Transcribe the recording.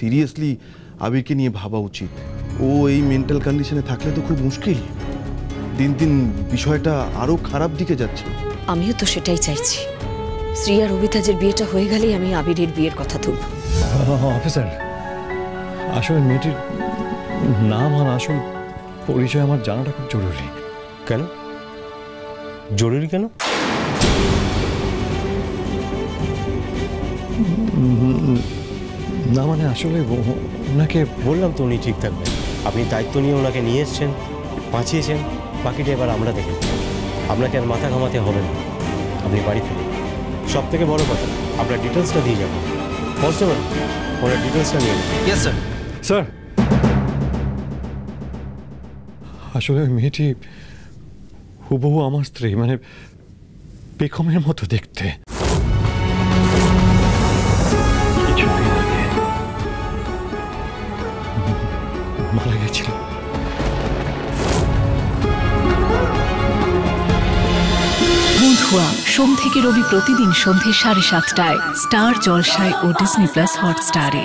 Seriously আবিরকে নিয়ে ভাবা উচিত। ও এই মেন্টাল কন্ডিশনে থাকলে তো খুব মুশকিল। দিন দিন বিষয়টা আরো খারাপ দিকে যাচ্ছে। আমিও তো সেটাই চাইছি। শ্রী আর অভিতাজের বিয়েটা হয়ে গেলেই আমি আবিরের বিয়ের কথা তুলব। অফিসার, আসলে মেয়েটির নাম আর আসল পরিচয় আমার জানাটা খুব জরুরি। কেন জরুরি কেন? না মানে আসলে ওনাকে বললাম তো উনি ঠিক থাকবেন। আপনি দায়িত্ব নিয়ে ওনাকে নিয়ে এসছেন, বাঁচিয়েছেন, বাকিটা এবার আমরা দেখে আপনাকে আর মাথা ঘামাতে হবে না। আপনি বাড়ি ফিরে সব থেকে বড় কথা আপনার ডিটেলসটা দিয়ে যাবেন। কনস্টেবল, ওনার ডিটেলসটা নিয়ে নেবেন। Yes sir. স্যার, আসলে ওই মেয়েটি হুবহু আমার স্ত্রী, মানে বেগমের মতো দেখতে। কিছুদিন আগে মারা গেছিল। বন্ধুয়া সোম থেকে রবি প্রতিদিন সন্ধ্যে 7:30টায় স্টার জলসায় ও ডিজনি প্লাস হটস্টারে।